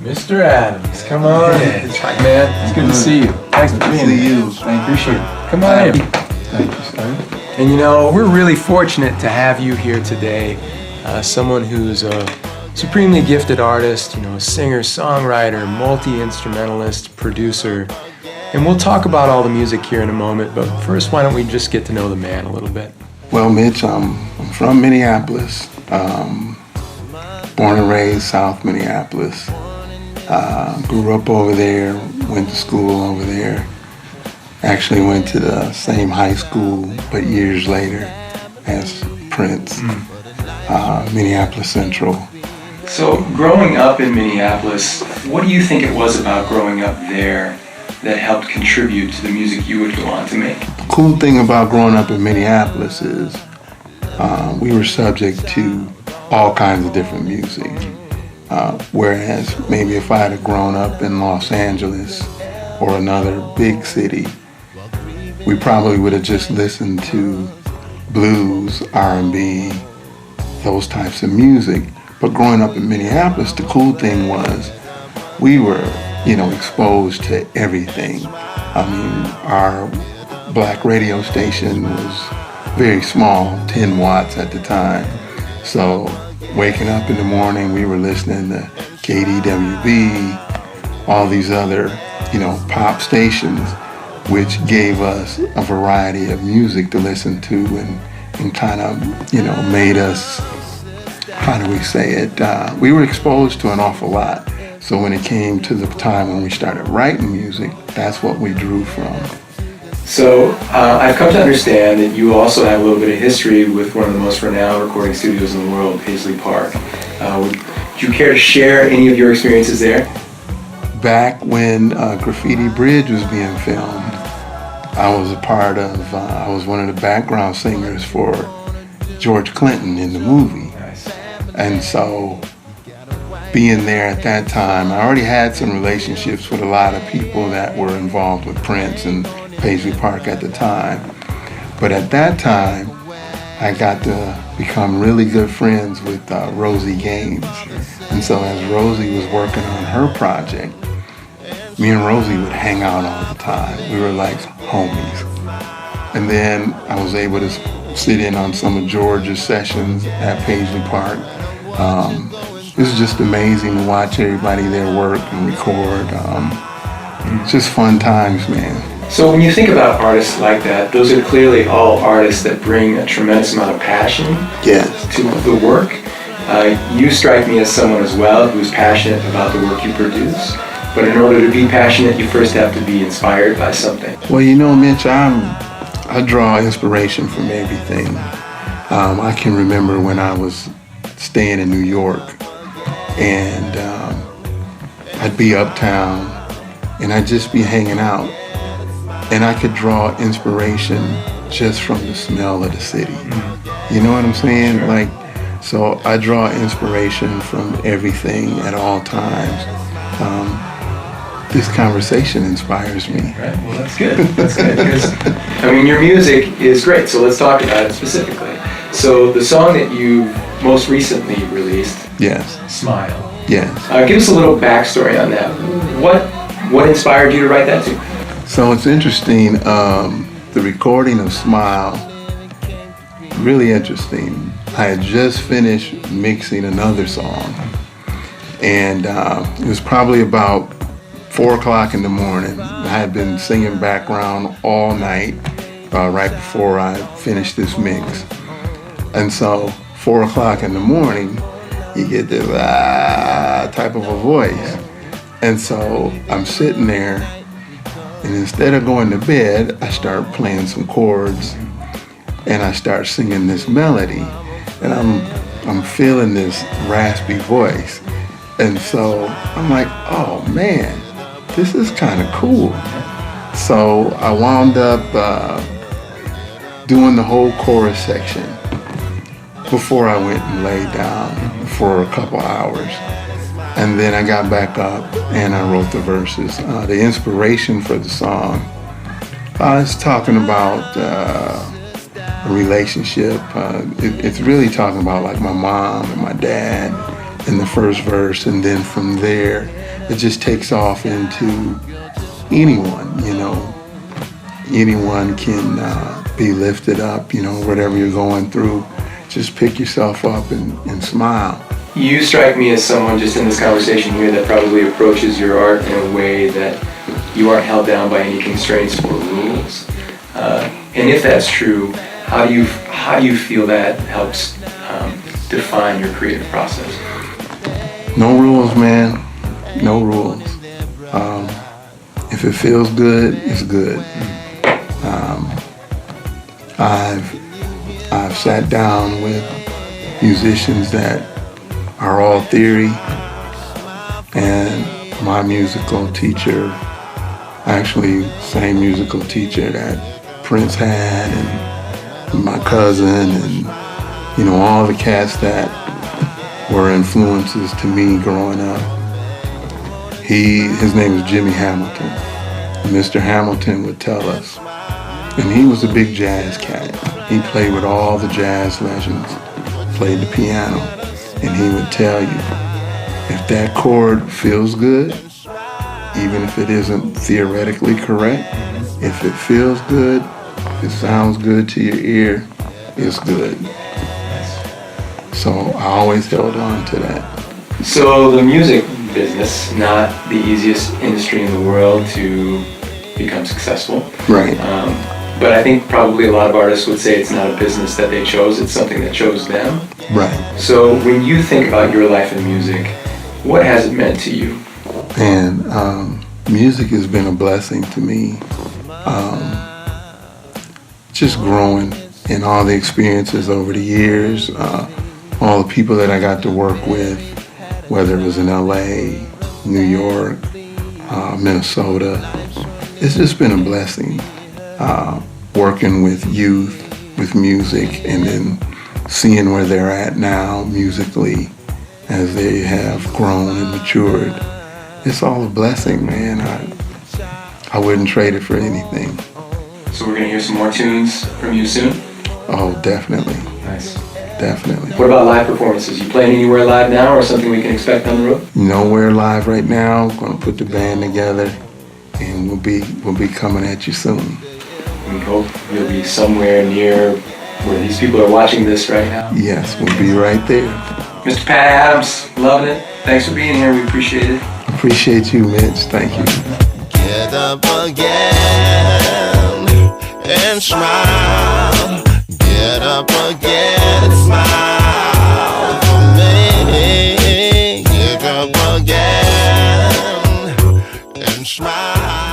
Mr. Adams, come on in. Hi, man. It's good to see you. Thanks for being here. Appreciate it. Come on in. Thank you, sir. And you know, we're really fortunate to have you here today. Someone who's a supremely gifted artist, you know, a singer, songwriter, multi-instrumentalist, producer. And we'll talk about all the music here in a moment, but first, why don't we just get to know the man a little bit? Well, Mitch, I'm from Minneapolis, born and raised South Minneapolis. Grew up over there, went to school over there. Actually went to the same high school, but years later as Prince, Minneapolis Central. So, growing up in Minneapolis, what do you think it was about growing up there that helped contribute to the music you would go on to make? The cool thing about growing up in Minneapolis is we were subject to all kinds of different music. Whereas maybe if I had grown up in Los Angeles or another big city, we probably would have just listened to blues, R&B, those types of music. But growing up in Minneapolis, the cool thing was we were, exposed to everything. I mean, our black radio station was very small, 10 watts at the time. So waking up in the morning, we were listening to KDWB, all these other, pop stations, which gave us a variety of music to listen to and kind of, made us, how do we say it? We were exposed to an awful lot. So when it came to the time when we started writing music, that's what we drew from. So I've come to understand that you also have a little bit of history with one of the most renowned recording studios in the world, Paisley Park. Would you care to share any of your experiences there? Back when Graffiti Bridge was being filmed, I was one of the background singers for George Clinton in the movie. Nice. And so being there at that time, I already had some relationships with a lot of people that were involved with Prince and Paisley Park at the time. But at that time, I got to become really good friends with Rosie Gaines. And so as Rosie was working on her project, me and Rosie would hang out all the time. We were like homies. And then I was able to sit in on some of George's sessions at Paisley Park. It was just amazing to watch everybody there work and record. Just fun times, man. So when you think about artists like that, those are clearly all artists that bring a tremendous amount of passion to the work. You strike me as someone as well who's passionate about the work you produce. But in order to be passionate, you first have to be inspired by something. Well, Mitch, I draw inspiration from everything. I can remember when I was staying in New York, and I'd be uptown, and I'd just be hanging out, and I could draw inspiration just from the smell of the city. You know what I'm saying? Sure. So I draw inspiration from everything at all times. This conversation inspires me. Right, well that's good. That's good, because your music is great, so let's talk about it specifically. So the song that you most recently released, Yes. Smile. Yes. Give us a little backstory on that. What inspired you to write that tune? So it's interesting, the recording of Smile, really interesting. I had just finished mixing another song, and it was probably about 4 o'clock in the morning. I had been singing background all night right before I finished this mix. And so 4 o'clock in the morning, you get this type of a voice. And so I'm sitting there, and instead of going to bed, I start playing some chords, and I start singing this melody, and I'm feeling this raspy voice. And so I'm like, oh man, this is kind of cool. So I wound up doing the whole chorus section before I went and laid down for a couple hours. And then I got back up and I wrote the verses. The inspiration for the song, it's talking about a relationship. It's really talking about like my mom and my dad in the first verse, and then from there it just takes off into anyone, you know. Anyone can be lifted up, you know, whatever you're going through. Just pick yourself up and smile. You strike me as someone just in this conversation here that probably approaches your art in a way that you aren't held down by any constraints or rules. And if that's true, how do you feel that helps define your creative process? No rules, man. No rules. If it feels good, it's good. I've sat down with musicians that are all theory, and my musical teacher, actually same musical teacher that Prince had, and my cousin, and you know, all the cats that were influences to me growing up. His name was Jimmy Hamilton. Mr. Hamilton would tell us, and he was a big jazz cat. He played with all the jazz legends, played the piano, and he would tell you, if that chord feels good, even if it isn't theoretically correct, if it feels good, if it sounds good to your ear, it's good. So I always held on to that. So the music business, not the easiest industry in the world to become successful. Right. But I think probably a lot of artists would say it's not a business that they chose, it's something that chose them. Right. So when you think about your life in music, what has it meant to you? And music has been a blessing to me. Just growing in all the experiences over the years, all the people that I got to work with, whether it was in LA, New York, Minnesota. It's just been a blessing working with youth, with music, and then seeing where they're at now musically as they have grown and matured. It's all a blessing, man. I wouldn't trade it for anything. So we're going to hear some more tunes from you soon? Oh, definitely. Nice. Definitely. What about live performances? You playing anywhere live now, or something we can expect on the road? Nowhere live right now. Going to put the band together, and we'll be coming at you soon. We hope you'll be somewhere near where these people are watching this right now. Yes, we'll be right there. Mr. Pat Adams, loving it. Thanks for being here. We appreciate it. Appreciate you, Mitch. Thank you. Get up again and smile. Get up again and smile for me. Get up again and smile.